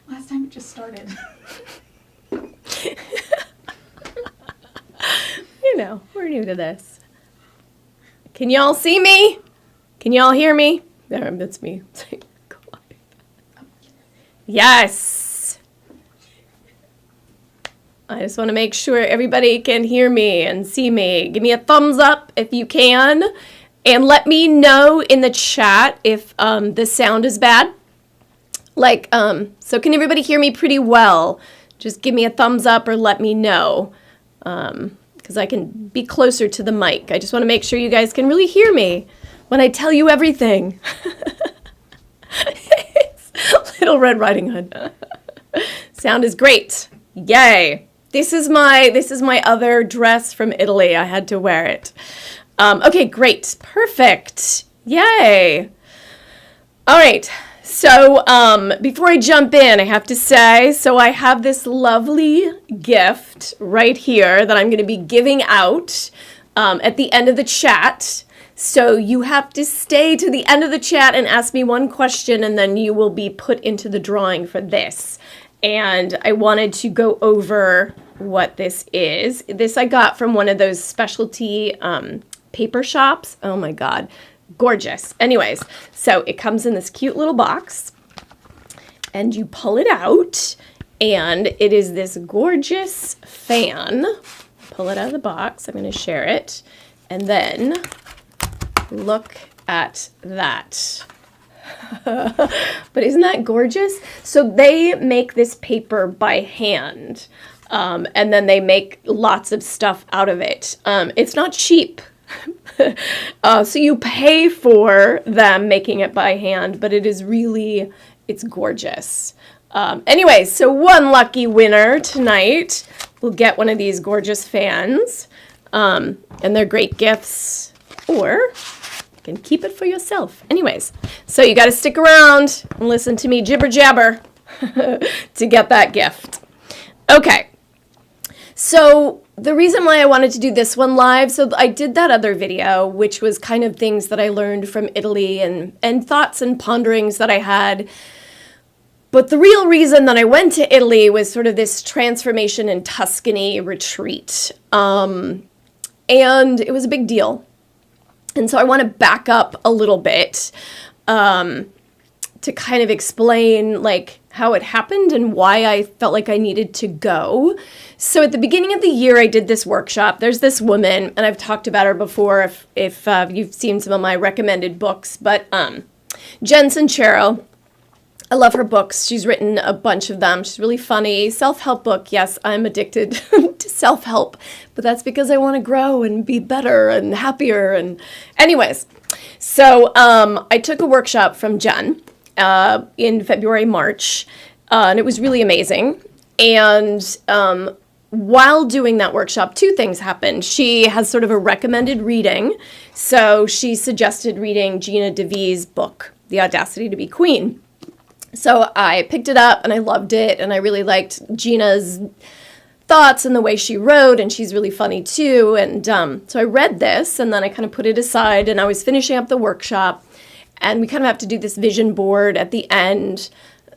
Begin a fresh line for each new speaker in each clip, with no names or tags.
Last time it just started.
You know, we're new to this. Can y'all see me? Can y'all hear me? There, that's me. Yes. I just want to make sure everybody can hear me and see me. Give me a thumbs up if you can. And let me know in the chat if the sound is bad. Like, so can everybody hear me pretty well? Just give me a thumbs up or let me know. Because I can be closer to the mic. I just want to make sure you guys can really hear me when I tell you everything. Little Red Riding Hood. Sound is great. Yay. This is my other dress from Italy. I had to wear it. Okay, great. Perfect. Yay. All right. So before I jump in, I have to say, so I have this lovely gift right here that I'm going to be giving out at the end of the chat. So you have to stay to the end of the chat and ask me one question, and then you will be put into the drawing for this. And I wanted to go over what this is. This I got from one of those specialty paper shops. Oh my God. Gorgeous. Anyways, so it comes in this cute little box and you pull it out and it is this gorgeous fan. Pull it out of the box. I'm going to share it. And then look at that. But isn't that gorgeous? So they make this paper by hand. And then they make lots of stuff out of it. It's not cheap. So you pay for them making it by hand, but it is really, it's gorgeous. Anyways, so one lucky winner tonight will get one of these gorgeous fans. And they're great gifts, or you can keep it for yourself. Anyways, so you got to stick around and listen to me jibber jabber to get that gift. Okay. So the reason why I wanted to do this one live, so I did that other video, which was kind of things that I learned from Italy and thoughts and ponderings that I had. But the real reason that I went to Italy was sort of this transformation in Tuscany retreat. And it was a big deal. And so I want to back up a little bit to kind of explain like how it happened and why I felt like I needed to go. So at the beginning of the year, I did this workshop. There's this woman, and I've talked about her before if you've seen some of my recommended books, but Jen Sincero, I love her books. She's written a bunch of them. She's really funny. Self-help book. Yes, I'm addicted to self-help, but that's because I want to grow and be better and happier. And anyways, so I took a workshop from Jen in February, March, and it was really amazing. And while doing that workshop, two things happened. She has sort of a recommended reading. So she suggested reading Gina DeVee's book, The Audacity to Be Queen. So I picked it up and I loved it. And I really liked Gina's thoughts and the way she wrote. And she's really funny too. And so I read this and then I kind of put it aside and I was finishing up the workshop. And we kind of have to do this vision board at the end.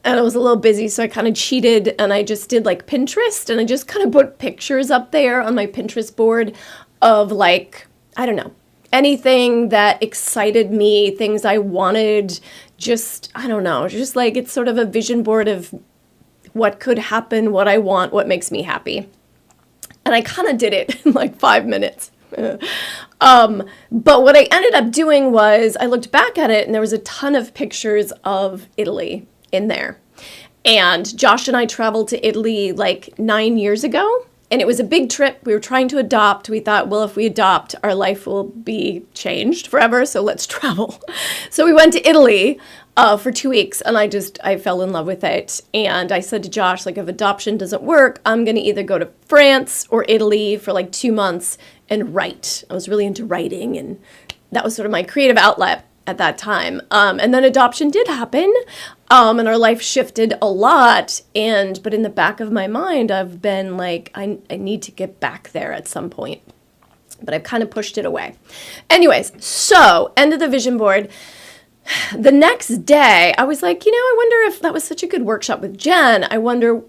And I was a little busy, so I kind of cheated and I just did like Pinterest and I just kind of put pictures up there on my Pinterest board of like, I don't know, anything that excited me, things I wanted, just, I don't know, just like it's sort of a vision board of what could happen, what I want, what makes me happy. And I kind of did it in like 5 minutes. But what I ended up doing was I looked back at it and there was a ton of pictures of Italy in there. And Josh and I traveled to Italy like 9 years ago, and it was a big trip. We were trying to adopt. We thought, well, if we adopt, our life will be changed forever, so let's travel. So we went to Italy for 2 weeks, and I fell in love with it. And I said to Josh, like, if adoption doesn't work, I'm going to either go to France or Italy for like 2 months and write. I was really into writing, and that was sort of my creative outlet at that time. And then adoption did happen, and our life shifted a lot. But in the back of my mind, I've been like, I need to get back there at some point. But I've kind of pushed it away. Anyways, so end of the vision board. the next day, I was like, I wonder if that was such a good workshop with Jen. I wonder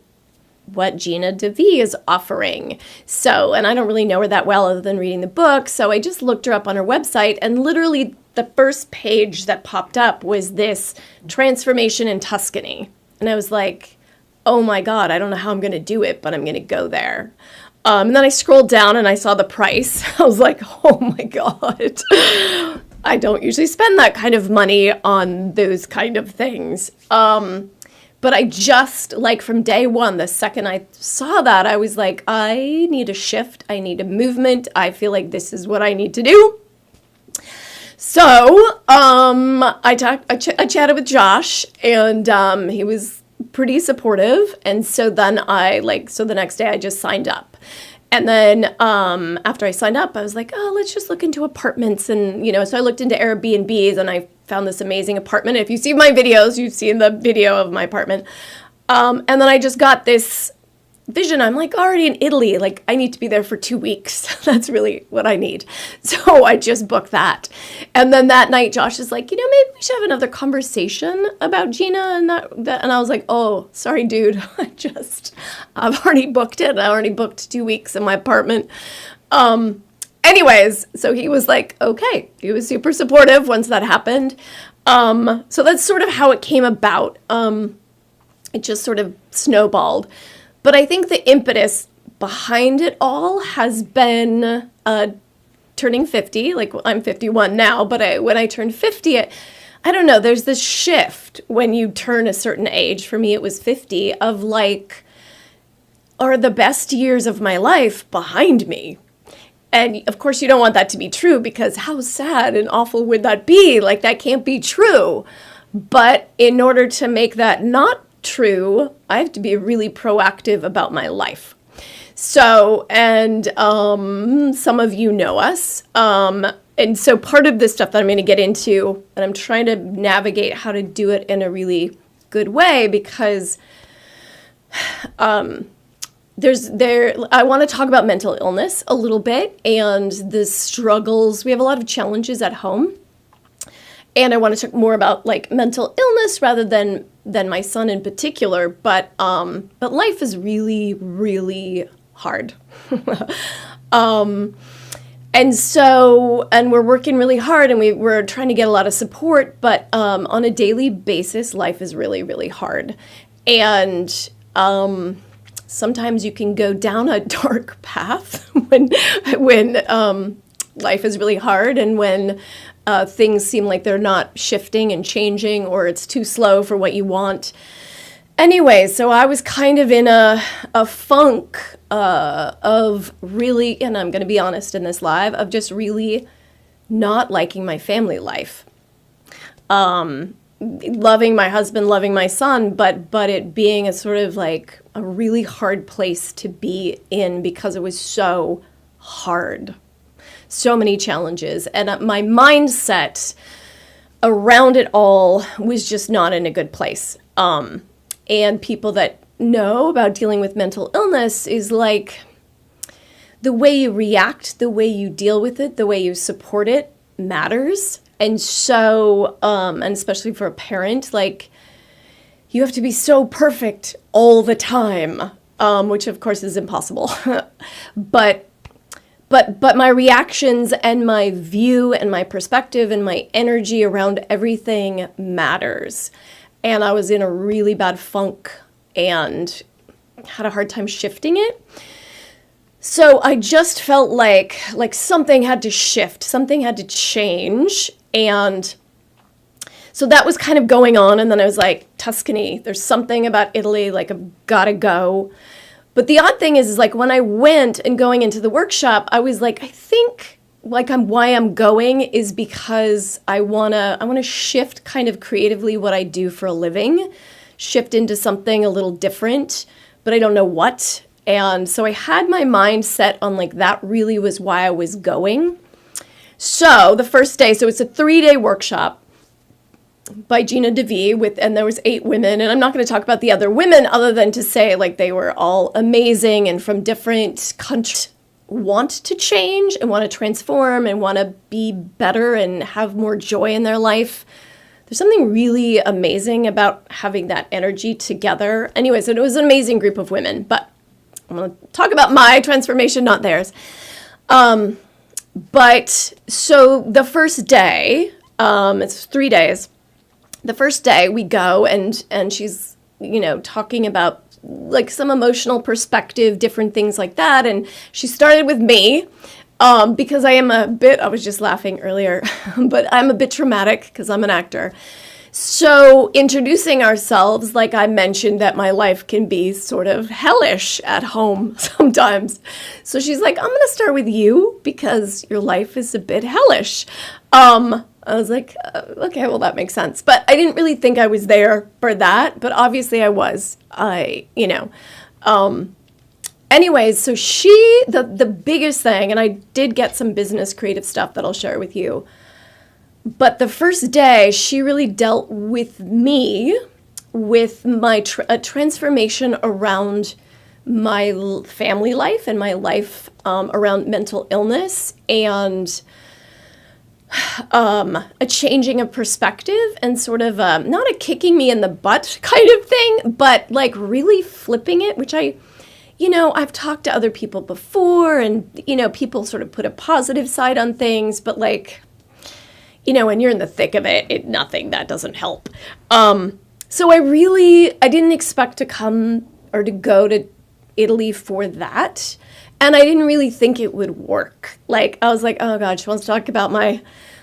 what Gina DeVee is offering. So, and I don't really know her that well other than reading the book. So I just looked her up on her website, and literally the first page that popped up was this transformation in Tuscany. And I was like, oh my God, I don't know how I'm going to do it, but I'm going to go there. And then I scrolled down and I saw the price. I was like, oh my God. I don't usually spend that kind of money on those kind of things. But I just, like, from day one, the second I saw that, I was like, I need a shift. I need a movement. I feel like this is what I need to do. So I chatted with Josh, and he was pretty supportive. And so then the next day I just signed up. And then after I signed up, I was like, oh, let's just look into apartments. And, so I looked into Airbnbs, and I found this amazing apartment. If you see my videos, you've seen the video of my apartment. And then I just got this vision. I'm like, already in Italy, like, I need to be there for 2 weeks. That's really what I need. So I just booked that. And then that night, Josh is like, maybe we should have another conversation about Gina and that. And I was like, oh, sorry, dude. I've already booked it. I already booked 2 weeks in my apartment. Anyways, so he was like, okay. He was super supportive once that happened. So that's sort of how it came about. It just sort of snowballed. But I think the impetus behind it all has been turning 50. Like, I'm 51 now, but when I turned 50, I don't know, there's this shift when you turn a certain age. For me, it was 50, of like, are the best years of my life behind me? And of course, you don't want that to be true, because how sad and awful would that be? Like, that can't be true. But in order to make that not true, I have to be really proactive about my life. So, and some of you know us. And so part of this stuff that I'm going to get into, and I'm trying to navigate how to do it in a really good way, because I want to talk about mental illness a little bit and the struggles. We have a lot of challenges at home. And I want to talk more about, like, mental illness rather than my son in particular. But life is really, really hard. And we're working really hard, and we're trying to get a lot of support. But on a daily basis, life is really, really hard. And sometimes you can go down a dark path when life is really hard, and when things seem like they're not shifting and changing, or it's too slow for what you want. Anyway, so I was kind of in a funk of really, and I'm going to be honest in this live, of just really not liking my family life. Loving my husband, loving my son, but it being a sort of like a really hard place to be in, because it was so hard. So many challenges, and my mindset around it all was just not in a good place. And people that know about dealing with mental illness is like, the way you react, the way you deal with it, the way you support it matters. And so, and especially for a parent, like, you have to be so perfect all the time, which of course is impossible. But my reactions and my view and my perspective and my energy around everything matters. And I was in a really bad funk and had a hard time shifting it. So I just felt like something had to shift, something had to change. And so that was kind of going on. And then I was like, Tuscany, there's something about Italy, like, I've got to go. But the odd thing is like, when I went and going into the workshop, I was like, I think like why I'm going is because I want to shift kind of creatively what I do for a living, shift into something a little different, but I don't know what. And so I had my mind set on, like, that really was why I was going. So the first day, so it's a 3-day workshop by Gina DeVee and there was 8 women, and I'm not going to talk about the other women other than to say, like, they were all amazing and from different countries, want to change and want to transform and want to be better and have more joy in their life. there's something really amazing about having that energy together. Anyways, it was an amazing group of women, but I'm going to talk about my transformation, not theirs. But so the first day, it's 3 days. The first day we go and she's, talking about like some emotional perspective, different things like that. And she started with me, because I was just laughing earlier, but I'm a bit traumatic because I'm an actor. So introducing ourselves, like I mentioned that my life can be sort of hellish at home sometimes. So she's like, I'm going to start with you because your life is a bit hellish. I was like, okay, well, that makes sense. But I didn't really think I was there for that. But obviously I was. Anyways, so the biggest thing, and I did get some business creative stuff that I'll share with you. But the first day, she really dealt with me, with my transformation around my family life and my life around mental illness and a changing of perspective and sort of not a kicking me in the butt kind of thing, but like really flipping it, which I've talked to other people before and, people sort of put a positive side on things, but like, when you're in the thick of it, that doesn't help. So I didn't expect to come or to go to Italy for that. And I didn't really think it would work. Like, I was like, oh God, she wants to talk about my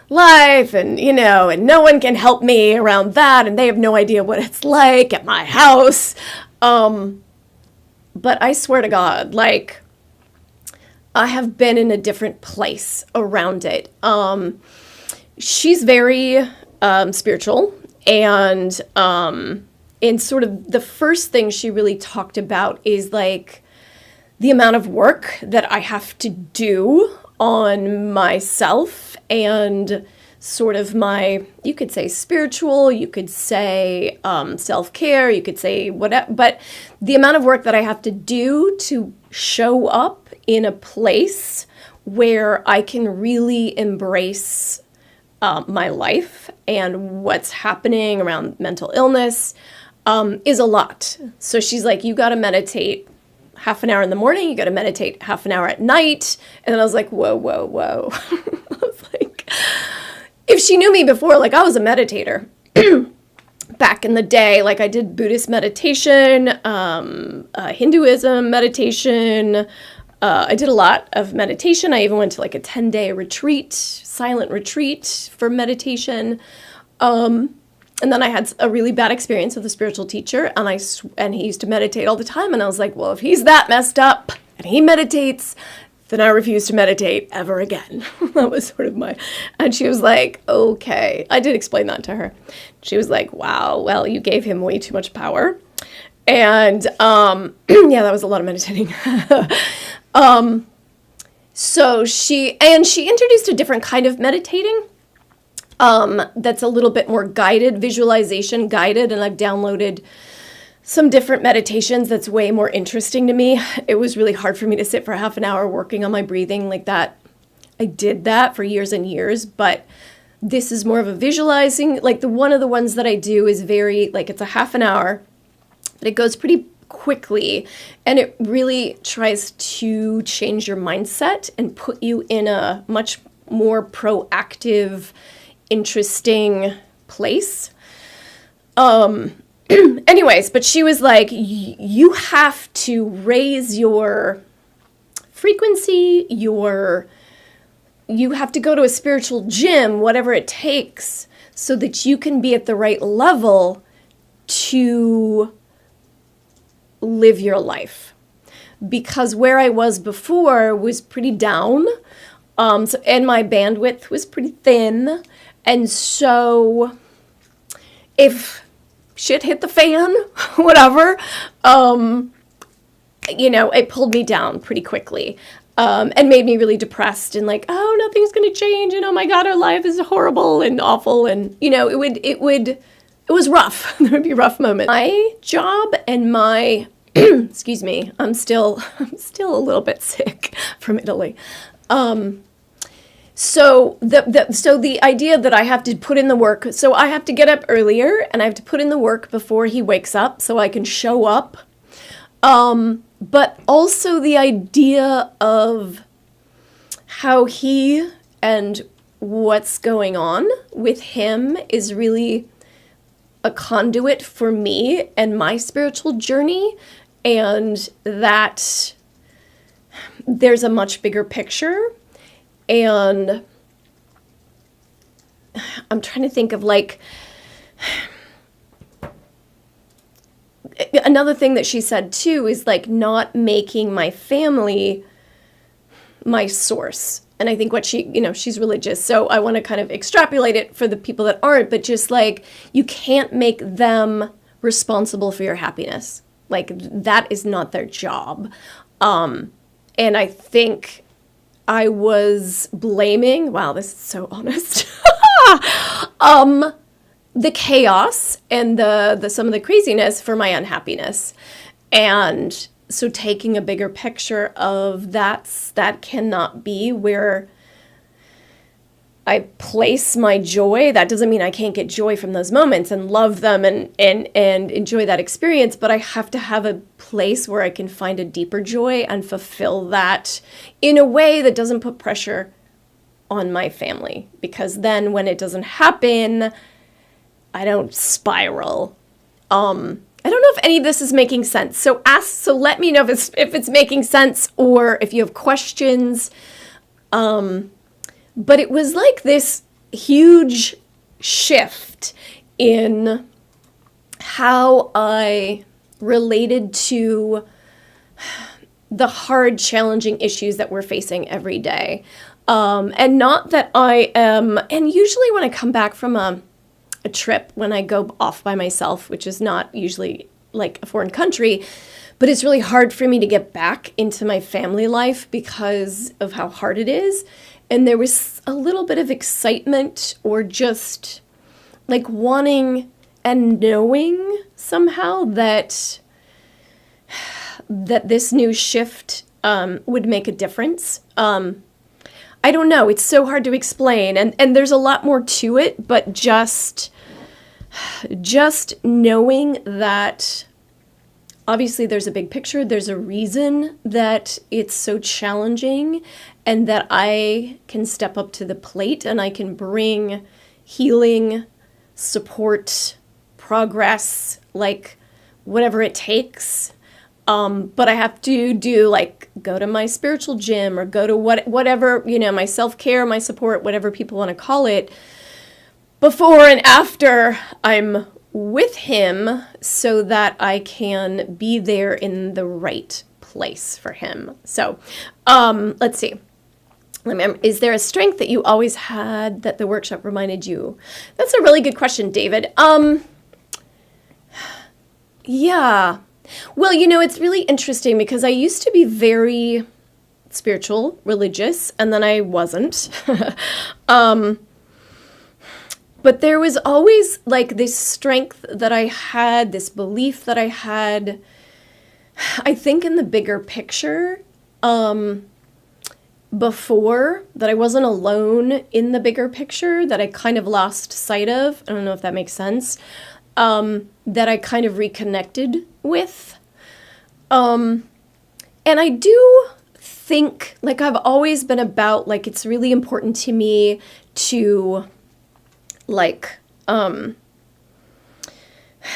life and, and no one can help me around that. And they have no idea what it's like at my house. But I swear to God, like, I have been in a different place around it. She's very spiritual, and sort of the first thing she really talked about is like the amount of work that I have to do on myself and sort of you could say spiritual, you could say self-care, you could say whatever, but the amount of work that I have to do to show up in a place where I can really embrace my life and what's happening around mental illness is a lot. So she's like, you got to meditate half an hour in the morning, you got to meditate half an hour at night. And then I was like, whoa. I was like, if she knew me before, like I was a meditator back in the day, like I did Buddhist meditation, Hinduism meditation. I did a lot of meditation. I even went to like a 10-day retreat, silent retreat for meditation. And then I had a really bad experience with a spiritual teacher, and he used to meditate all the time. And I was like, well, if he's that messed up and he meditates, then I refuse to meditate ever again. That was sort of and she was like, okay. I did explain that to her. She was like, wow, well, you gave him way too much power. And yeah, that was a lot of meditating. So she introduced a different kind of meditating that's a little bit more guided, visualization guided, and I've downloaded some different meditations that's way more interesting to me. It was really hard for me to sit for half an hour working on my breathing like that. I did that for years and years, but this is more of a visualizing, like one of the ones that I do is very, like it's a half an hour, but it goes pretty quickly, and it really tries to change your mindset and put you in a much more proactive, interesting place. Anyways, but she was like, you have to raise your frequency, you have to go to a spiritual gym, whatever it takes, so that you can be at the right level to live your life. Because where I was before was pretty down, and my bandwidth was pretty thin, and so if shit hit the fan, whatever, it pulled me down pretty quickly, and made me really depressed and like, oh, nothing's going to change, and oh my God, our life is horrible and awful, and it was rough. There would be rough moments. My job and my excuse me, I'm still a little bit sick from Italy. So the idea that I have to put in the work, so I have to get up earlier and I have to put in the work before he wakes up so I can show up. But also the idea of how he and what's going on with him is really a conduit for me and my spiritual journey, and that there's a much bigger picture. And I'm trying to think of like another thing that she said too is like not making my family my source. And I think what she's religious, so I want to kind of extrapolate it for the people that aren't, but just like you can't make them responsible for your happiness. Like that is not their job. And I think I was blaming, wow, this is so honest, the chaos and the some of the craziness for my unhappiness. And so taking a bigger picture of that cannot be where I place my joy. That doesn't mean I can't get joy from those moments and love them and enjoy that experience, but I have to have a place where I can find a deeper joy and fulfill that in a way that doesn't put pressure on my family. Because then when it doesn't happen, I don't spiral. I don't know if any of this is making sense. So let me know if it's making sense or if you have questions. But it was like this huge shift in how I related to the hard, challenging issues that we're facing every day. And not that I am, and usually when I come back from a trip, when I go off by myself, which is not usually like a foreign country, but it's really hard for me to get back into my family life because of how hard it is. And there was a little bit of excitement or just like wanting and knowing somehow that this new shift would make a difference. I don't know. It's so hard to explain. And there's a lot more to it, but just knowing that obviously there's a big picture, there's a reason that it's so challenging, and that I can step up to the plate and I can bring healing, support, progress, like whatever it takes. But I have to go to my spiritual gym or go to whatever, my self-care, my support, whatever people want to call it, before and after I'm with him so that I can be there in the right place for him. So, let's see. Is there a strength that you always had that the workshop reminded you? That's a really good question, David. Yeah. Well, it's really interesting because I used to be very spiritual, religious, and then I wasn't. But there was always like this strength that I had, this belief that I had, I think in the bigger picture, before, that I wasn't alone in the bigger picture, that I kind of lost sight of. I don't know if that makes sense. That I kind of reconnected with. And I do think, like, I've always been about, like, it's really important to me to, like,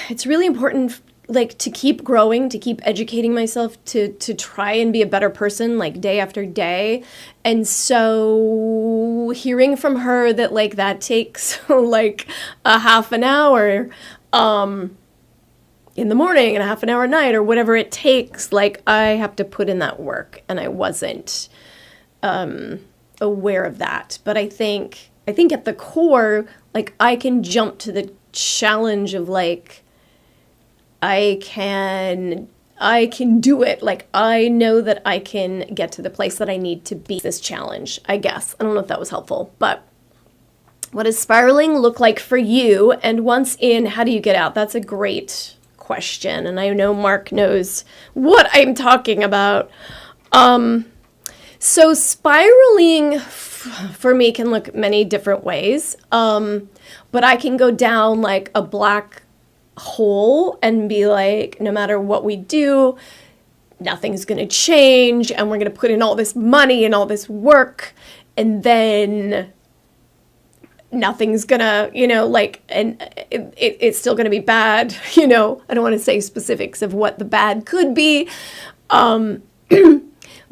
it's really important, like, to keep growing, to keep educating myself, to try and be a better person, like, day after day. And so hearing from her that, like, that takes, like, a half an hour, in the morning and a half an hour at night or whatever it takes, like, I have to put in that work, and I wasn't, aware of that. But I think at the core, like, I can jump to the challenge of, like, I can do it. Like, I know that I can get to the place that I need to be. This challenge, I guess. I don't know if that was helpful, but what does spiraling look like for you? And once in, how do you get out? That's a great question. And I know Mark knows what I'm talking about. So spiraling for me can look many different ways. But I can go down like a black hole and be like, no matter what we do, nothing's going to change, and we're going to put in all this money and all this work, and then nothing's gonna, and it's still gonna be bad. I don't want to say specifics of what the bad could be.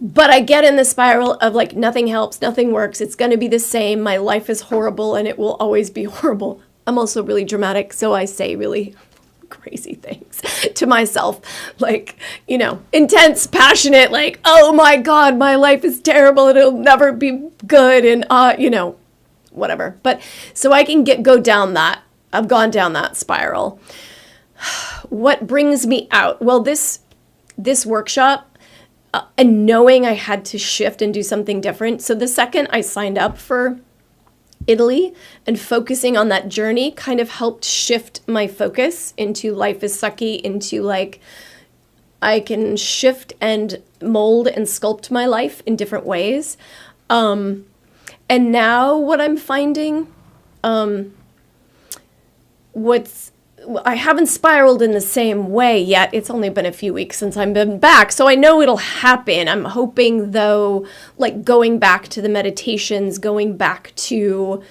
But I get in the spiral of like, nothing helps, nothing works. It's going to be the same. My life is horrible and it will always be horrible. I'm also really dramatic, so I say really crazy things to myself, like, intense, passionate, like, oh my God, my life is terrible and it'll never be good. And, whatever. But so I can go down that. I've gone down that spiral. What brings me out? Well, this workshop, and knowing I had to shift and do something different. So the second I signed up for Italy and focusing on that journey kind of helped shift my focus into life is sucky, into like, I can shift and mold and sculpt my life in different ways. And now what I'm finding, I haven't spiraled in the same way yet. It's only been a few weeks since I've been back, so I know it'll happen. I'm hoping, though, like going back to the meditations, going back to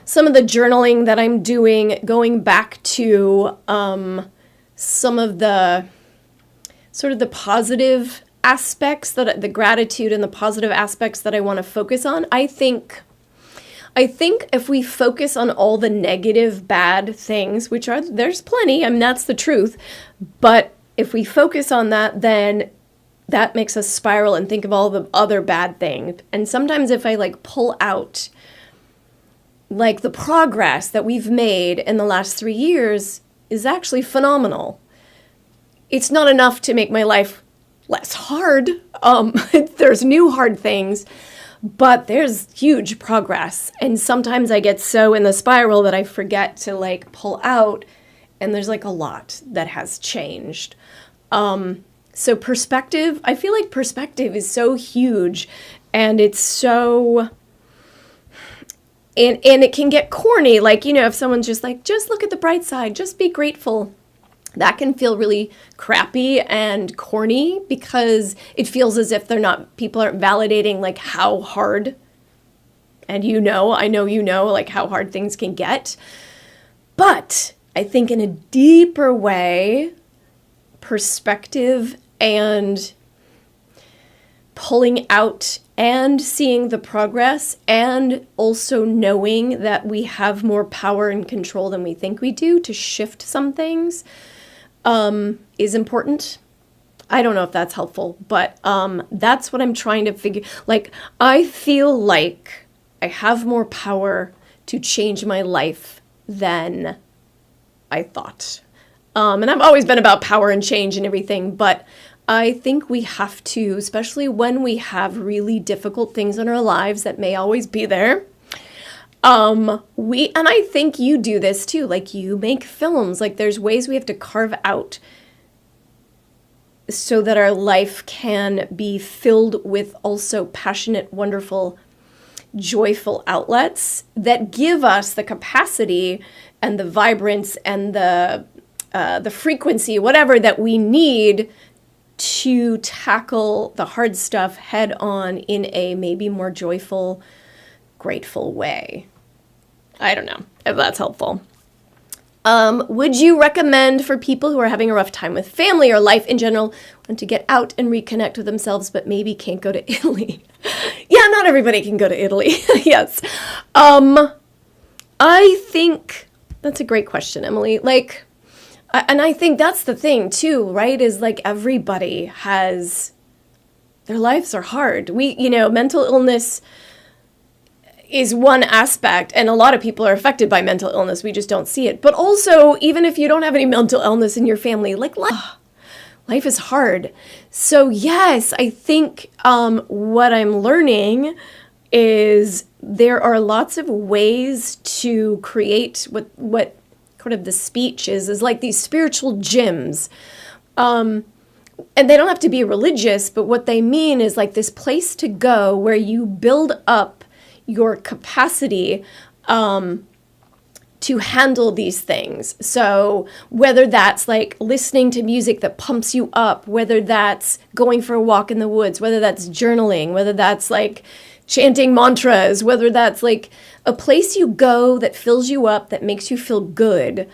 some of the journaling that I'm doing, going back to some of the sort of the positive aspects, the gratitude and the positive aspects that I want to focus on. I think if we focus on all the negative, bad things, there's plenty, that's the truth, but if we focus on that, then that makes us spiral and think of all the other bad things. And sometimes if I like pull out like the progress that we've made in the last 3 years is actually phenomenal. It's not enough to make my life less hard. There's new hard things, but there's huge progress. And sometimes I get so in the spiral that I forget to like pull out, and there's like a lot that has changed. So perspective, I feel like perspective is so huge, and it's so, and it can get corny. Like, if someone's just like, just look at the bright side, just be grateful. That can feel really crappy and corny because it feels as if people aren't validating like how hard, and I know like how hard things can get. But I think in a deeper way, perspective and pulling out and seeing the progress and also knowing that we have more power and control than we think we do to shift some things is important. I don't know if that's helpful, but that's what I'm trying to figure. Like, I feel like I have more power to change my life than I thought. And I've always been about power and change and everything, but I think we have to, especially when we have really difficult things in our lives that may always be there. And I think you do this too, like you make films, like there's ways we have to carve out so that our life can be filled with also passionate, wonderful, joyful outlets that give us the capacity and the vibrance and the frequency, whatever that we need to tackle the hard stuff head on in a maybe more joyful, grateful way. I don't know if that's helpful. Would you recommend for people who are having a rough time with family or life in general, want to get out and reconnect with themselves, but maybe can't go to Italy? Yeah, not everybody can go to Italy. Yes. I think that's a great question, Emily. Like, and I think that's the thing too, right? Is like everybody has, their lives are hard. Mental illness is one aspect, and a lot of people are affected by mental illness. We just don't see it. But also, even if you don't have any mental illness in your family, like life is hard. So yes, I think what I'm learning is there are lots of ways to create what kind of the speech is like these spiritual gyms. and they don't have to be religious, but what they mean is like this place to go where you build up your capacity to handle these things. So whether that's like listening to music that pumps you up, whether that's going for a walk in the woods, whether that's journaling, whether that's like chanting mantras, whether that's like a place you go that fills you up, that makes you feel good,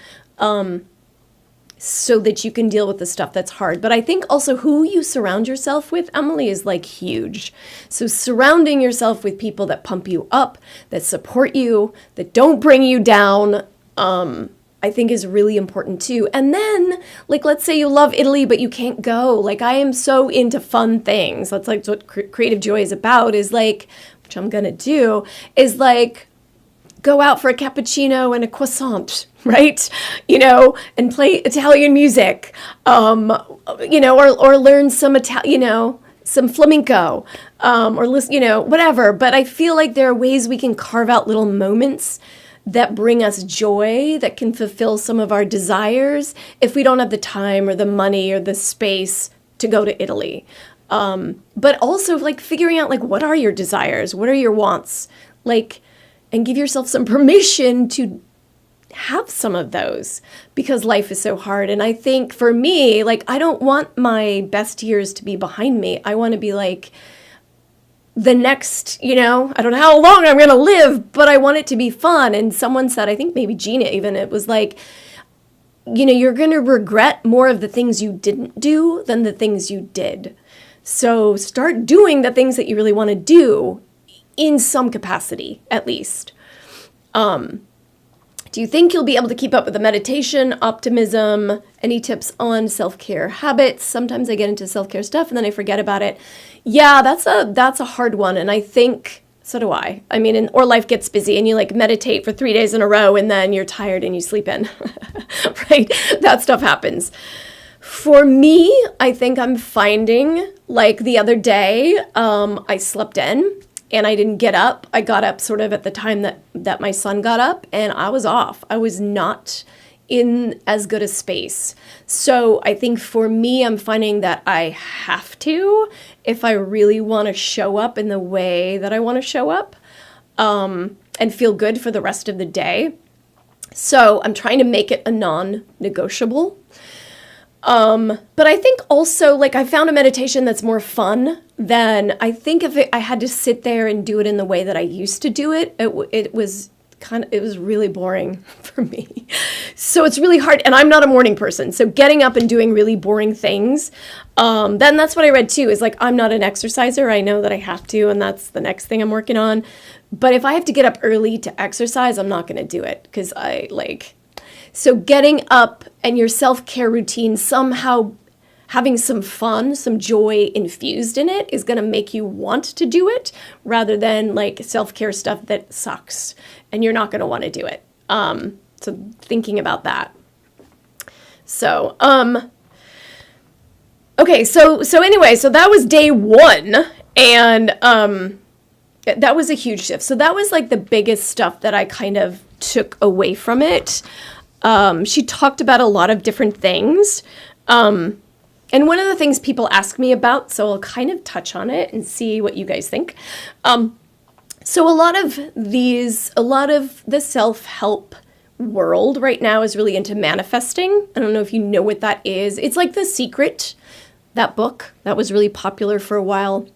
so that you can deal with the stuff that's hard. But I think also who you surround yourself with, Emily, is like huge. So surrounding yourself with people that pump you up, that support you, that don't bring you down, I think is really important too. And then, like, let's say you love Italy, but you can't go. Like, I am so into fun things. That's like what Creative Joy is about, is like, which I'm gonna do, is like, go out for a cappuccino and a croissant, right? You know, and play Italian music, you know, or learn some some flamenco, or listen, you know, whatever. But I feel like there are ways we can carve out little moments that bring us joy, that can fulfill some of our desires if we don't have the time or the money or the space to go to Italy. But also like figuring out like, what are your desires? What are your wants? Like, and give yourself some permission to have some of those, because life is so hard. And I think for me, like, I don't want my best years to be behind me. I want to be like the next, you know, I don't know how long I'm going to live, but I want it to be fun. And someone said, I think maybe Gina even, it was like, you know, you're going to regret more of the things you didn't do than the things you did. So start doing the things that you really want to do, in some capacity, at least. Do you think you'll be able to keep up with the meditation, optimism? Any tips on self-care habits? Sometimes I get into self-care stuff and then I forget about it. Yeah, that's a hard one. And I think, so do I. I mean, or life gets busy and you like meditate for 3 days in a row and then you're tired and you sleep in, right? That stuff happens. For me, I think I'm finding, like the other day, I slept in. And I didn't get up. I got up sort of at the time that my son got up, and I was off. I was not in as good a space. So I think for me, I'm finding that I have to, if I really want to show up in the way that I want to show up, and feel good for the rest of the day. So I'm trying to make it a non-negotiable. But I think also, like, I found a meditation that's more fun than, I think if I had to sit there and do it in the way that I used to do it, it was really boring for me. So it's really hard, and I'm not a morning person. So getting up and doing really boring things, then that's what I read too, is like, I'm not an exerciser. I know that I have to, and that's the next thing I'm working on. But if I have to get up early to exercise, I'm not going to do it, because so getting up and your self-care routine, somehow having some fun, some joy infused in it, is going to make you want to do it, rather than like self-care stuff that sucks and you're not going to want to do it. So thinking about that. So, okay. So anyway, so that was day one, and that was a huge shift. So that was like the biggest stuff that I kind of took away from it. She talked about a lot of different things. And one of the things people ask me about, so I'll kind of touch on it and see what you guys think. So a lot of the self-help world right now is really into manifesting. I don't know if you know what that is. It's like The Secret, that book that was really popular for a while.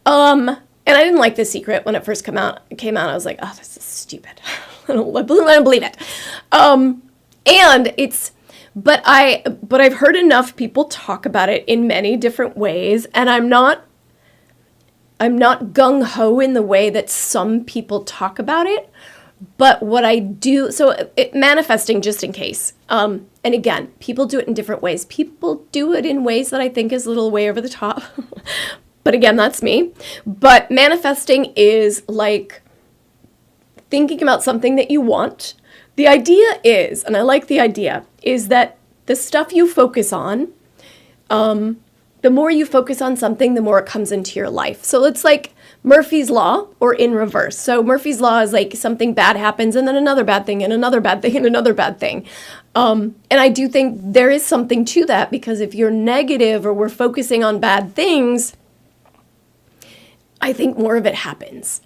And I didn't like The Secret when it first came out. I was like, oh, this is stupid. I don't believe it. But I've heard enough people talk about it in many different ways, and I'm not gung-ho in the way that some people talk about it. But what I do, manifesting, just in case, and again, people do it in different ways. People do it in ways that I think is a little way over the top. But again, that's me. But manifesting is like thinking about something that you want. The idea is, and I like the idea, is that the stuff you focus on, The more you focus on something, the more it comes into your life. So it's like Murphy's Law, or in reverse. So Murphy's Law is like something bad happens and then another bad thing and another bad thing and another bad thing. And I do think there is something to that, because if you're negative or we're focusing on bad things, I think more of it happens.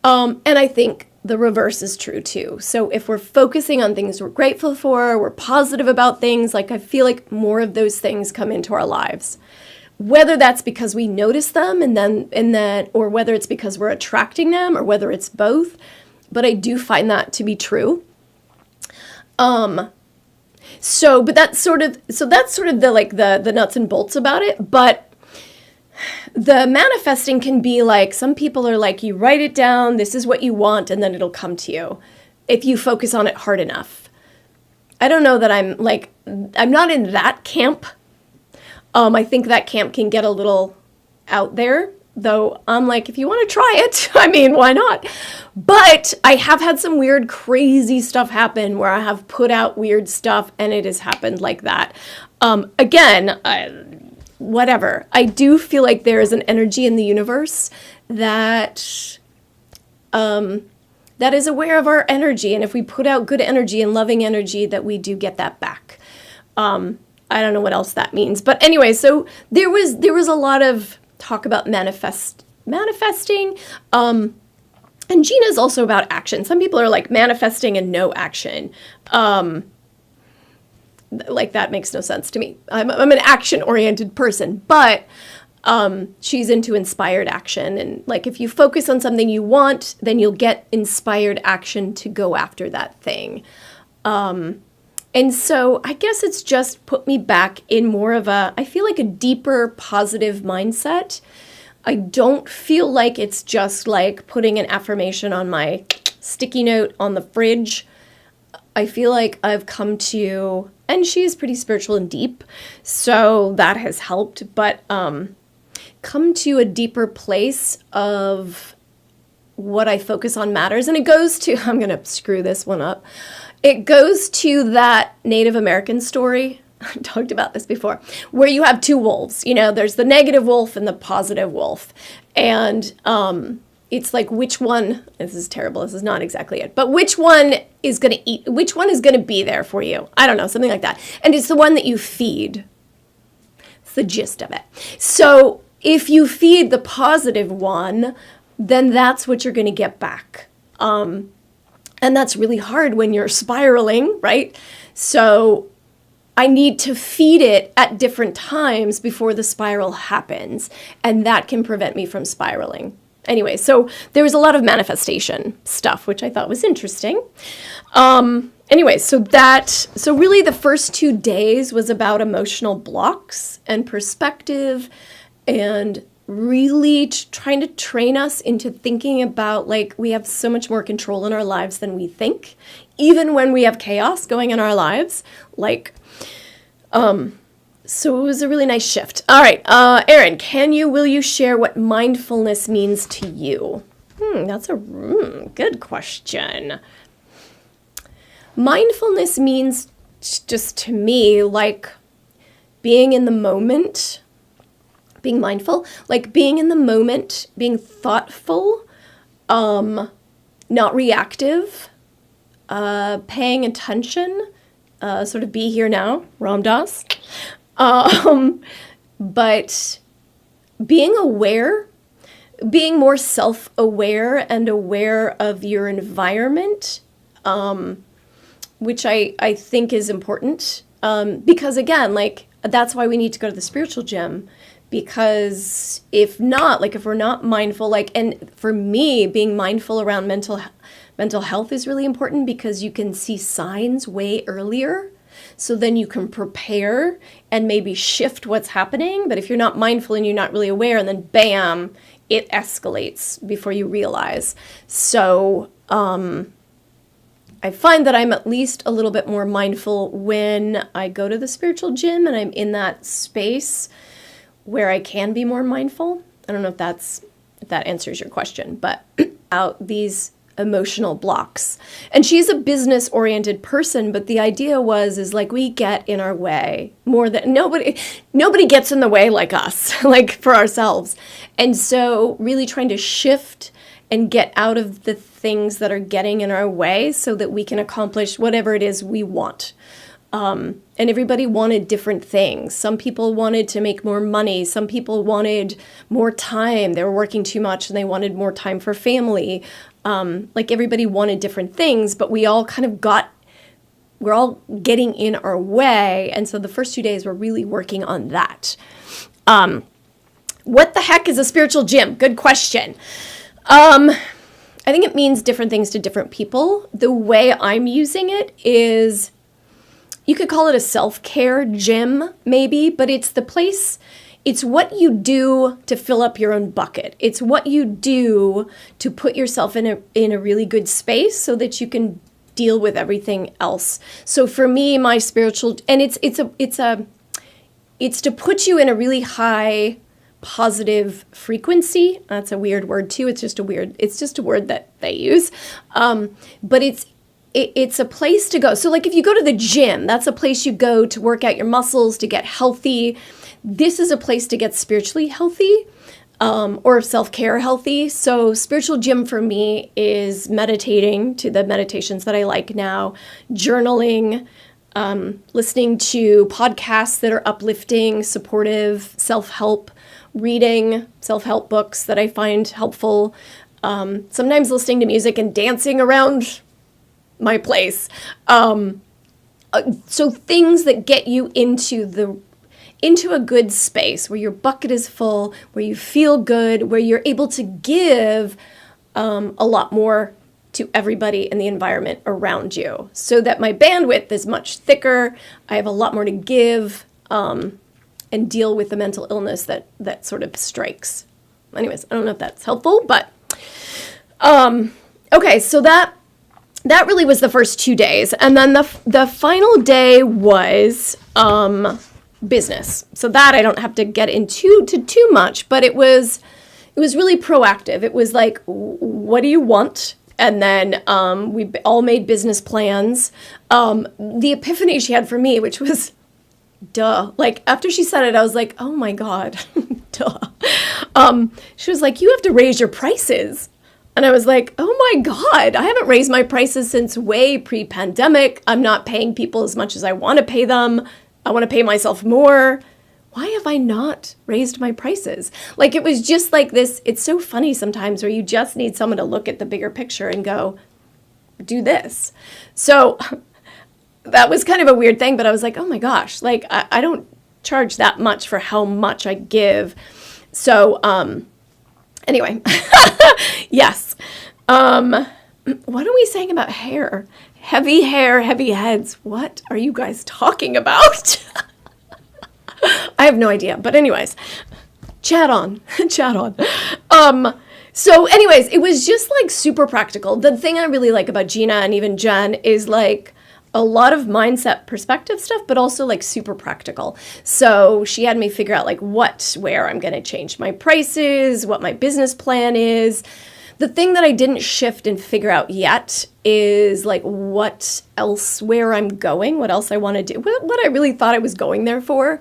And I think the reverse is true too. So if we're focusing on things we're grateful for, we're positive about things, like I feel like more of those things come into our lives. Whether that's because we notice them and then, or whether it's because we're attracting them, or whether it's both. But I do find that to be true. But that's sort of the nuts and bolts about it. But the manifesting can be like, some people are like, you write it down, this is what you want, and then it'll come to you if you focus on it hard enough. I don't know that I'm not in that camp. I think that camp can get a little out there, though I'm like, if you want to try it, I mean, why not? But I have had some weird, crazy stuff happen where I have put out weird stuff and it has happened like that. Whatever. I do feel like there is an energy in the universe that is aware of our energy. And if we put out good energy and loving energy, that we do get that back. I don't know what else that means. But anyway, so there was a lot of talk about manifesting. And Gina is also about action. Some people are like manifesting and no action. Like, that makes no sense to me. I'm an action-oriented person, but she's into inspired action. And like, if you focus on something you want, then you'll get inspired action to go after that thing. And so I guess it's just put me back in more of I feel like a deeper positive mindset. I don't feel like it's just like putting an affirmation on my sticky note on the fridge. I feel like I've come to, and she's pretty spiritual and deep, so that has helped, but come to a deeper place of what I focus on matters. And it goes to, I'm going to screw this one up. It goes to that Native American story. I talked about this before, where you have two wolves. You know, there's the negative wolf and the positive wolf. And it's like, which one, this is terrible, this is not exactly it, but which one is going to eat, which one is going to be there for you? I don't know, something like that. And it's the one that you feed. It's the gist of it. So if you feed the positive one, then that's what you're going to get back. And that's really hard when you're spiraling, right? So I need to feed it at different times before the spiral happens. And that can prevent me from spiraling. Anyway, so there was a lot of manifestation stuff, which I thought was interesting. Anyway, so really the first 2 days was about emotional blocks and perspective, and really trying to train us into thinking about, like, we have so much more control in our lives than we think, even when we have chaos going in our lives. Like, so it was a really nice shift. All right, Erin, will you share what mindfulness means to you? That's a good question. Mindfulness means, just to me, like being in the moment, being mindful, like being in the moment, being thoughtful, not reactive, paying attention, sort of be here now, Ram Dass. But being aware, being more self-aware and aware of your environment, which I think is important. Because again, like, that's why we need to go to the spiritual gym. Because if not, like, if we're not mindful, like, and for me, being mindful around mental health is really important, because you can see signs way earlier. So then you can prepare and maybe shift what's happening. But if you're not mindful and you're not really aware, and then bam, it escalates before you realize. So I find that I'm at least a little bit more mindful when I go to the spiritual gym and I'm in that space where I can be more mindful. I don't know if that answers your question, but out these emotional blocks. And she's a business oriented person, but the idea is like we get in our way more than nobody gets in the way like us, like for ourselves. And so really trying to shift and get out of the things that are getting in our way so that we can accomplish whatever it is we want. And everybody wanted different things. Some people wanted to make more money. Some people wanted more time. They were working too much and they wanted more time for family. Like everybody wanted different things, but we're all getting in our way. And so the first 2 days we're really working on that. What the heck is a spiritual gym? Good question. I think it means different things to different people. The way I'm using it is, you could call it a self-care gym, maybe, but it's the place, it's what you do to fill up your own bucket. It's what you do to put yourself in a really good space so that you can deal with everything else. So for me, my spiritual, and it's to put you in a really high positive frequency. That's a weird word too. It's just a word that they use. But it's a place to go. So like if you go to the gym, that's a place you go to work out your muscles, to get healthy. This is a place to get spiritually healthy, or self-care healthy. So spiritual gym for me is meditating to the meditations that I like now, journaling, listening to podcasts that are uplifting, supportive, self-help, reading self-help books that I find helpful, sometimes listening to music and dancing around my place. So things that get you into a good space where your bucket is full, where you feel good, where you're able to give a lot more to everybody in the environment around you, so that my bandwidth is much thicker. I have a lot more to give and deal with the mental illness that sort of strikes. Anyways, I don't know if that's helpful, but okay, so that really was the first 2 days. And then the final day was business. So that I don't have to get into too much, but it was really proactive. It was like, what do you want? And then we all made business plans. The epiphany she had for me, which was, duh. Like after she said it, I was like, oh my God, duh. She was like, you have to raise your prices. And I was like, oh my God, I haven't raised my prices since way pre-pandemic. I'm not paying people as much as I want to pay them. I want to pay myself more. Why have I not raised my prices? Like it was just like this. It's so funny sometimes where you just need someone to look at the bigger picture and go, do this. So that was kind of a weird thing, but I was like, oh my gosh, like I don't charge that much for how much I give. So, anyway, yes. What are we saying about hair? Heavy hair, heavy heads. What are you guys talking about? I have no idea. But anyways, chat on. So anyways, it was just like super practical. The thing I really like about Gina and even Jen is like a lot of mindset perspective stuff, but also like super practical. So she had me figure out like where I'm going to change my prices, what my business plan is. The thing that I didn't shift and figure out yet is like what else, where I'm going, what else I want to do, what I really thought I was going there for.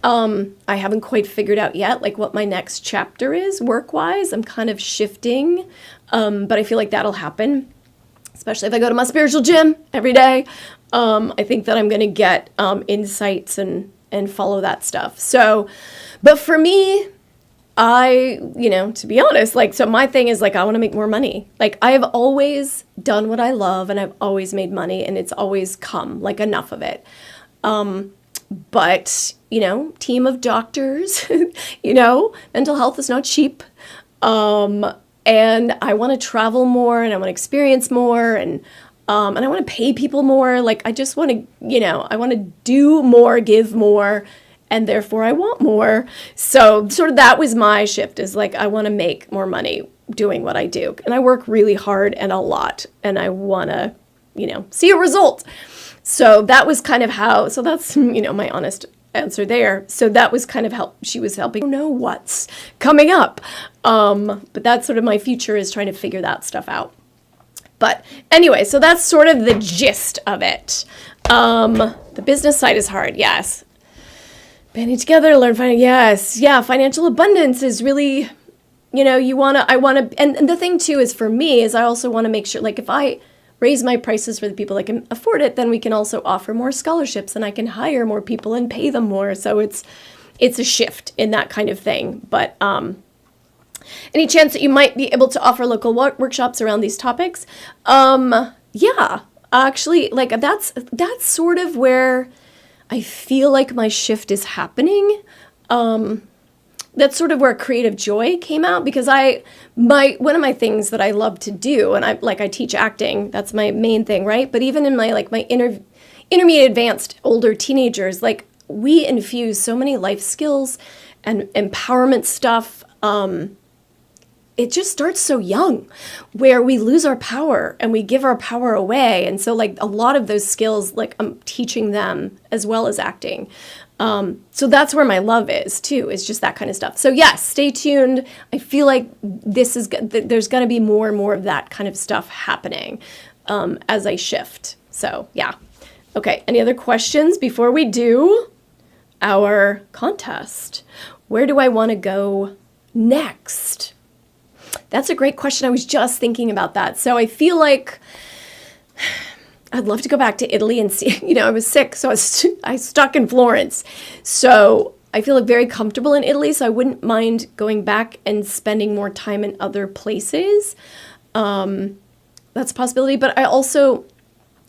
I haven't quite figured out yet, like what my next chapter is work-wise. I'm kind of shifting, but I feel like that'll happen, especially if I go to my spiritual gym every day. I think that I'm going to get insights and follow that stuff. So, but for me, to be honest, like, so my thing is like, I want to make more money. Like I have always done what I love and I've always made money and it's always come, like enough of it. But, team of doctors, mental health is not cheap. And I want to travel more and I want to experience more and I want to pay people more. Like I just want to, I want to do more, give more. And therefore I want more. So sort of that was my shift, is like, I want to make more money doing what I do. And I work really hard and a lot. And I want to, see a result. So that was kind of so that's, my honest answer there. So that was kind of how she was helping. I don't know what's coming up. But that's sort of my future, is trying to figure that stuff out. But anyway, so that's sort of the gist of it. The business side is hard, yes. Banding together, learn finance, yes. Yeah, financial abundance is really, and the thing too is for me is I also want to make sure, like if I raise my prices for the people that can afford it, then we can also offer more scholarships and I can hire more people and pay them more. So it's a shift in that kind of thing. But any chance that you might be able to offer local workshops around these topics? Yeah, actually, like that's sort of where I feel like my shift is happening. That's sort of where creative joy came out, because one of my things that I love to do, and I teach acting, that's my main thing, right? But even in my intermediate, advanced, older teenagers, like we infuse so many life skills and empowerment stuff. It just starts so young, where we lose our power and we give our power away. And so like a lot of those skills, like I'm teaching them as well as acting. So that's where my love is too, is just that kind of stuff. So yes, stay tuned. I feel like there's going to be more and more of that kind of stuff happening as I shift. So yeah. Okay. Any other questions before we do our contest? Where do I want to go next? That's a great question. I was just thinking about that. So I feel like I'd love to go back to Italy and see, I was sick, so I was stuck in Florence. So I feel like very comfortable in Italy, so I wouldn't mind going back and spending more time in other places. That's a possibility. But I also,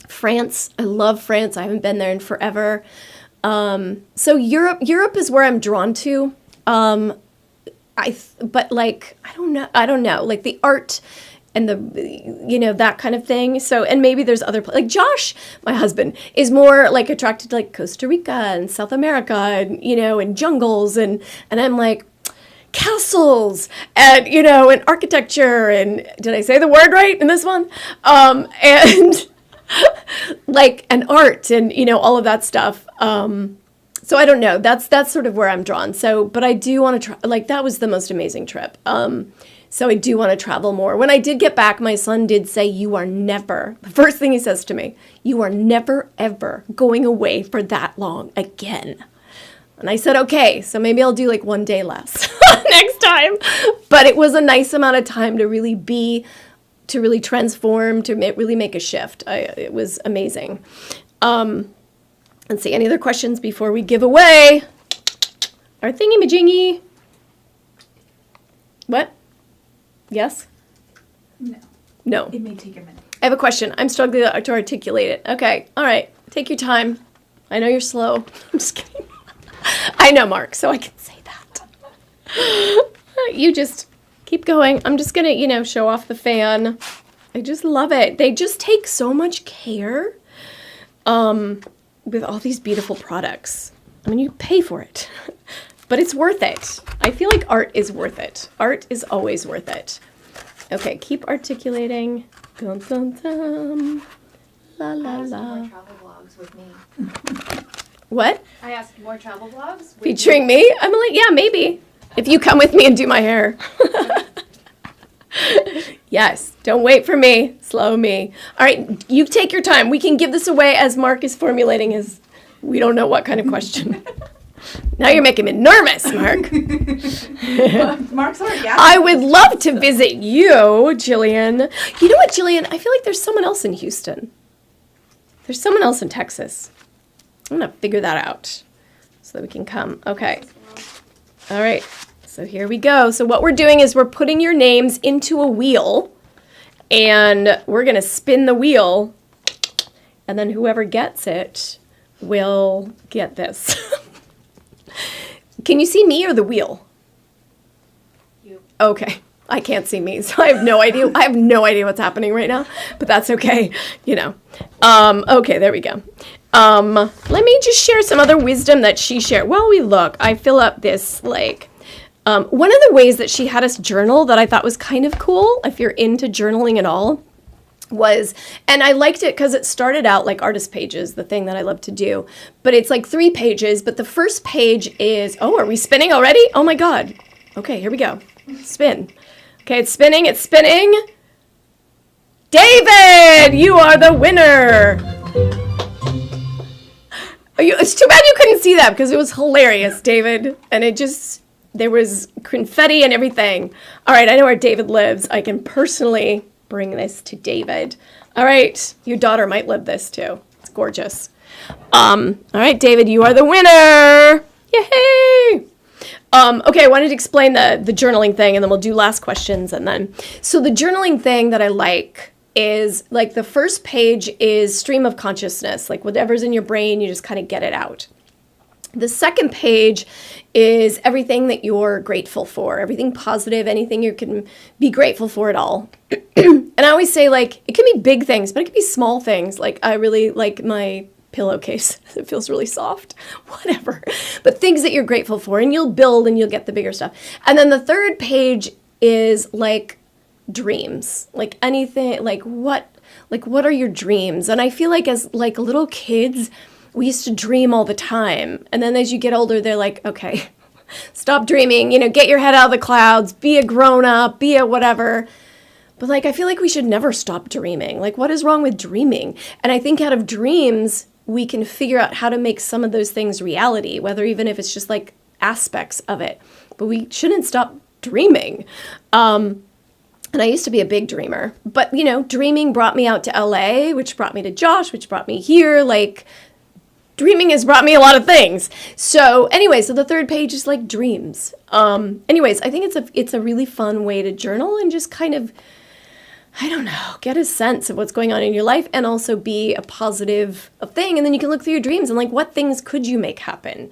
France, I love France. I haven't been there in forever. So Europe is where I'm drawn to. But like, I don't know, like the art and the, that kind of thing. So, and maybe there's other, like Josh, my husband, is more like attracted to like Costa Rica and South America and, and jungles. And I'm like castles and, and architecture. And did I say the word right in this one? And like, and art and, all of that stuff. So I don't know. That's sort of where I'm drawn. So, but I do want to try. Like that was the most amazing trip. So I do want to travel more. When I did get back, my son did say, "You are never." The first thing he says to me, "You are never ever going away for that long again." And I said, "Okay, so maybe I'll do like one day less next time." But it was a nice amount of time to really transform, to really make a shift. It was amazing. Let's see, any other questions before we give away our thingy-majingy? What? Yes? No.
It may take a minute.
I have a question. I'm struggling to articulate it. Okay, all right. Take your time. I know you're slow. I'm just kidding. I know, Mark, so I can say that. You just keep going. I'm just going to, show off the fan. I just love it. They just take so much care. With all these beautiful products. I mean, you pay for it, but it's worth it. I feel like art is worth it. Art is always worth it. Okay, keep articulating. Dun, dun, dun. La, la, la.
More travel vlogs with me.
What?
I asked more travel vlogs.
Featuring me? I'm like, yeah, maybe. If you come with me and do my hair. Yes, don't wait for me. Slow me. All right, you take your time. We can give this away as Mark is formulating his, we don't know what kind of question. Now you're making me nervous, Mark.
Mark's already asking.
I would love to visit you, Jillian. You know what, Jillian? I feel like there's someone else in Houston. There's someone else in Texas. I'm going to figure that out so that we can come. Okay. All right. So here we go. So what we're doing is we're putting your names into a wheel, and we're going to spin the wheel, and then whoever gets it will get this. Can you see me or the wheel?
You.
Okay. I can't see me, so I have no idea. I have no idea what's happening right now, but that's okay. Okay, there we go. Let me just share some other wisdom that she shared. While we look, I fill up this, one of the ways that she had us journal that I thought was kind of cool, if you're into journaling at all, was, and I liked it because it started out like artist pages, the thing that I love to do, but it's like 3 pages, but the first page is, are we spinning already? Oh my God. Okay, here we go. Spin. Okay, it's spinning. David, you are the winner. It's too bad you couldn't see that because it was hilarious, David. And there was confetti and everything. All right, I know where David lives. I can personally bring this to David. All right, your daughter might live this too. It's gorgeous. All right, David, you are the winner. Yay! Okay, I wanted to explain the journaling thing, and then we'll do last questions. So the journaling thing that I like is, like, the first page is stream of consciousness, like whatever's in your brain, you just kind of get it out. The second page is everything that you're grateful for, everything positive, anything you can be grateful for at all. And I always say, like, it can be big things, but it can be small things. Like, I really like my pillowcase. It feels really soft. Whatever. But things that you're grateful for, and you'll build and you'll get the bigger stuff. And then the third page is, like, dreams. Like, anything, like what are your dreams? And I feel like as, like, little kids, we used to dream all the time. And then as you get older, they're like, okay, stop dreaming, get your head out of the clouds, be a grown-up, be a whatever. But, like, I feel like we should never stop dreaming. Like, what is wrong with dreaming? And I think out of dreams, we can figure out how to make some of those things reality, whether even if it's just, like, aspects of it. But we shouldn't stop dreaming. And I used to be a big dreamer. But, dreaming brought me out to LA, which brought me to Josh, which brought me here. Like, dreaming has brought me a lot of things. So anyway, so the third page is like dreams. Anyways, I think it's a really fun way to journal and just kind of, I don't know, get a sense of what's going on in your life and also be a positive thing. And then you can look through your dreams and, like, what things could you make happen?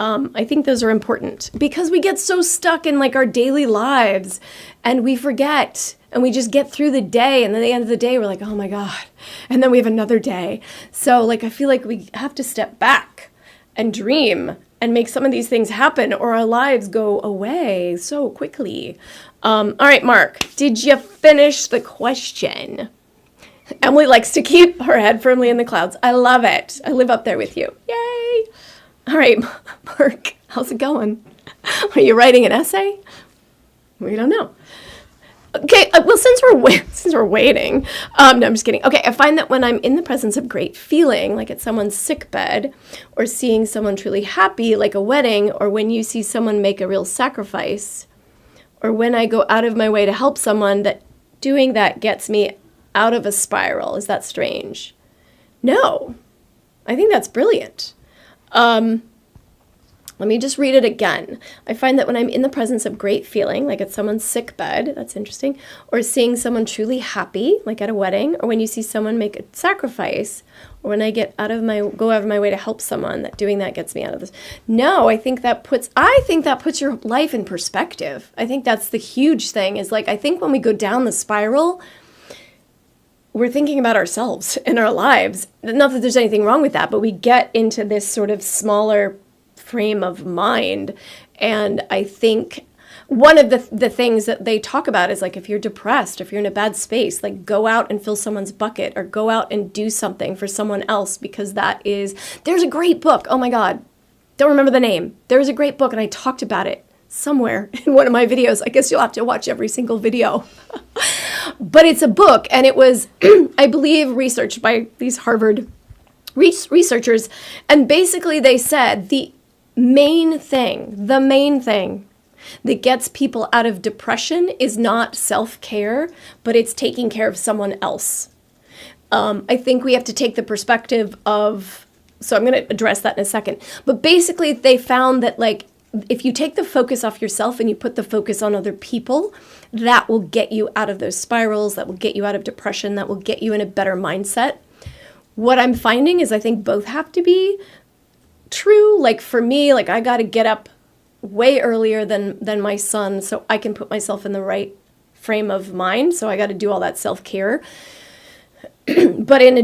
I think those are important because we get so stuck in, like, our daily lives and we forget and we just get through the day. And then at the end of the day, we're like, oh my God. And then we have another day. So, like, I feel like we have to step back and dream and make some of these things happen or our lives go away so quickly. All right, Mark, did you finish the question? Emily likes to keep her head firmly in the clouds. I love it. I live up there with you. Yay. All right, Mark, how's it going? Are you writing an essay? We don't know. Okay, well, since we're waiting, no, I'm just kidding. Okay, I find that when I'm in the presence of great feeling, like at someone's sickbed, or seeing someone truly happy, like a wedding, or when you see someone make a real sacrifice, or when I go out of my way to help someone, that doing that gets me out of a spiral. Is that strange? No, I think that's brilliant. Let me just read it again. I find that when I'm in the presence of great feeling, like at someone's sick bed, that's interesting, or seeing someone truly happy, like at a wedding, or when you see someone make a sacrifice, or when I go out of my way to help someone, that doing that gets me out of this. No, I think that puts your life in perspective. I think that's the huge thing is, like, I think when we go down the spiral, we're thinking about ourselves and our lives. Not that there's anything wrong with that, but we get into this sort of smaller frame of mind. And I think one of the things that they talk about is, like, if you're depressed, if you're in a bad space, like, go out and fill someone's bucket or go out and do something for someone else, because there's a great book. Oh my God. Don't remember the name. There's a great book and I talked about it somewhere in one of my videos. I guess you'll have to watch every single video. But it's a book, and it was, I believe, researched by these Harvard researchers. And basically they said the main thing that gets people out of depression is not self-care, but it's taking care of someone else. I think we have to take the perspective of, so I'm going to address that in a second. But basically they found that, like, if you take the focus off yourself and you put the focus on other people, that will get you out of those spirals, that will get you out of depression, that will get you in a better mindset. What I'm finding is I think both have to be true. Like, for me, like, I got to get up way earlier than my son so I can put myself in the right frame of mind. So I got to do all that self-care, but in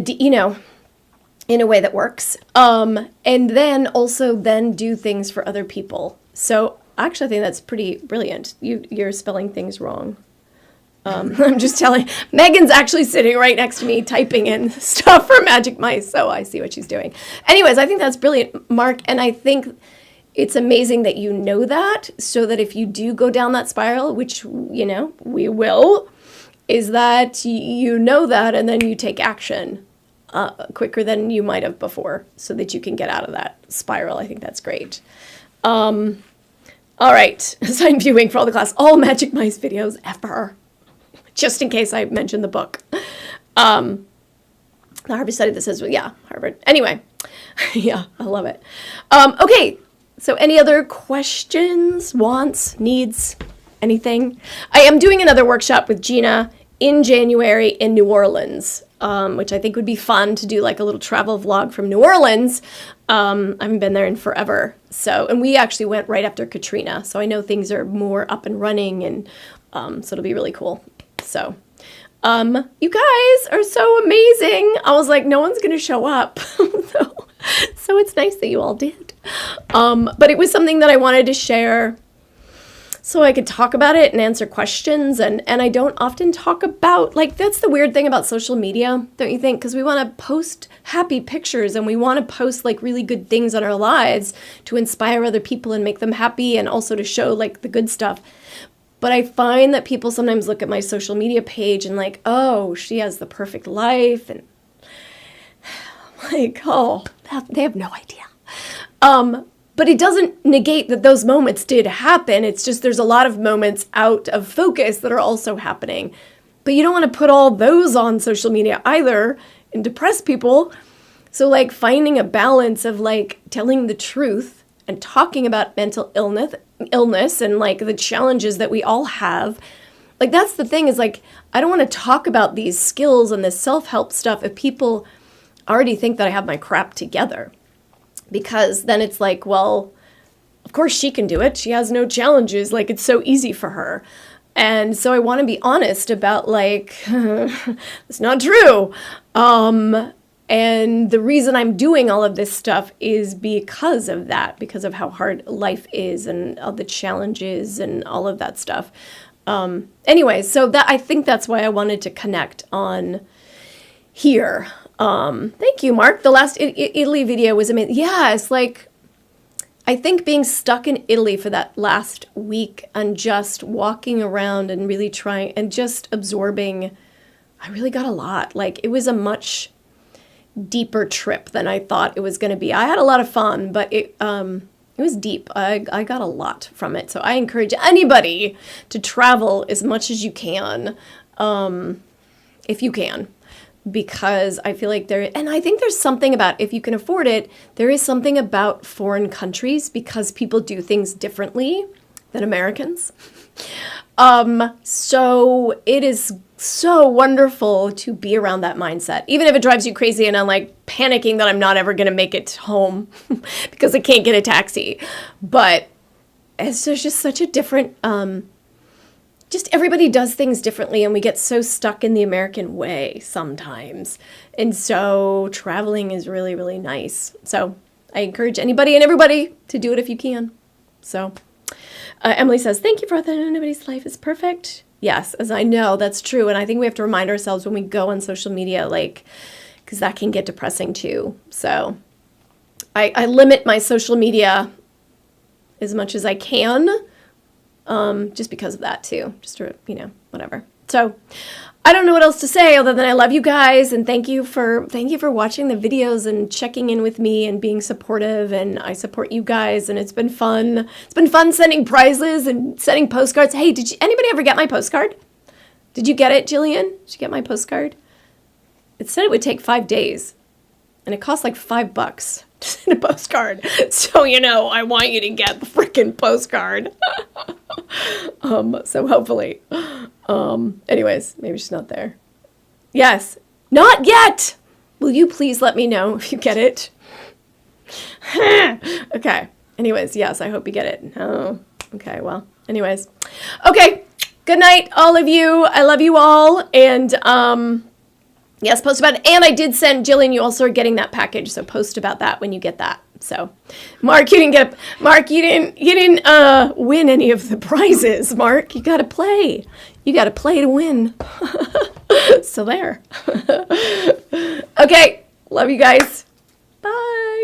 a way that works. And then also do things for other people. So actually I think that's pretty brilliant. You're spelling things wrong. I'm just telling, Megan's actually sitting right next to me typing in stuff for Magic Mice, so I see what she's doing. Anyways, I think that's brilliant, Mark, and I think it's amazing that you know that, so that if you do go down that spiral, which, we will, is that you know that and then you take action quicker than you might have before so that you can get out of that spiral. I think that's great. All right. Assign viewing for all the class. All Magic Mice videos ever. Just in case I mentioned the book. The Harvard study that says, yeah, Harvard. Anyway. Yeah, I love it. Okay. So any other questions, wants, needs, anything? I am doing another workshop with Gina in January in New Orleans, which I think would be fun to do like a little travel vlog from New Orleans. I haven't been there in forever. So, and we actually went right after Katrina. So I know things are more up and running and so it'll be really cool. So, you guys are so amazing. I was like, no one's going to show up. So it's nice that you all did. But it was something that I wanted to share so I could talk about it and answer questions. And I don't often talk about, like, that's the weird thing about social media, don't you think? Because we want to post happy pictures and we want to post, like, really good things on our lives to inspire other people and make them happy and also to show, like, the good stuff. But I find that people sometimes look at my social media page and like, oh, she has the perfect life. And like, oh, they have no idea. But it doesn't negate that those moments did happen. It's just there's a lot of moments out of focus that are also happening. But you don't want to put all those on social media either and depress people. So like finding a balance of like telling the truth and talking about mental illness and like the challenges that we all have. Like that's the thing is like, I don't want to talk about these skills and this self-help stuff if people already think that I have my crap together. Because then it's like, well, of course she can do it. She has no challenges. Like it's so easy for her. And so I want to be honest about like, it's not true. And the reason I'm doing all of this stuff is because of that, because of how hard life is and all the challenges and all of that stuff. Anyway, so that I think that's why I wanted to connect on here. Thank you, Mark. The last Italy video was amazing. Yeah, it's like, I think being stuck in Italy for that last week and just walking around and really trying and just absorbing, I really got a lot. Like it was a much deeper trip than I thought it was going to be. I had a lot of fun, but it was deep. I got a lot from it. So I encourage anybody to travel as much as you can, if you can. Because I feel like and I think there's something about, if you can afford it, there is something about foreign countries because people do things differently than Americans. So it is so wonderful to be around that mindset, even if it drives you crazy and I'm like panicking that I'm not ever going to make it home because I can't get a taxi. But it's just such a different, just everybody does things differently and we get so stuck in the American way sometimes. And so traveling is really, really nice. So I encourage anybody and everybody to do it if you can. So Emily says, thank you for that. Nobody's life is perfect. Yes, as I know, that's true. And I think we have to remind ourselves when we go on social media, like, because that can get depressing too. So I limit my social media as much as I can. Just because of that too, just to, whatever. So I don't know what else to say other than I love you guys and thank you for watching the videos and checking in with me and being supportive, and I support you guys and it's been fun. It's been fun sending prizes and sending postcards. Hey, did anybody ever get my postcard? Did you get it, Jillian? Did you get my postcard? It said it would take 5 days and it cost like $5 to send a postcard. So, I want you to get the freaking postcard. So hopefully, anyways, maybe she's not there. Yes, not yet. Will you please let me know if you get it? Okay. Anyways, yes, I hope you get it. Oh, okay. Well, anyways, okay. Good night, all of you. I love you all. And, yes, post about it. And I did send Jillian, you also are getting that package. So post about that when you get that. So, Mark, you didn't win any of the prizes, Mark. You got to play. You got to play to win. So there. Okay. Love you guys. Bye.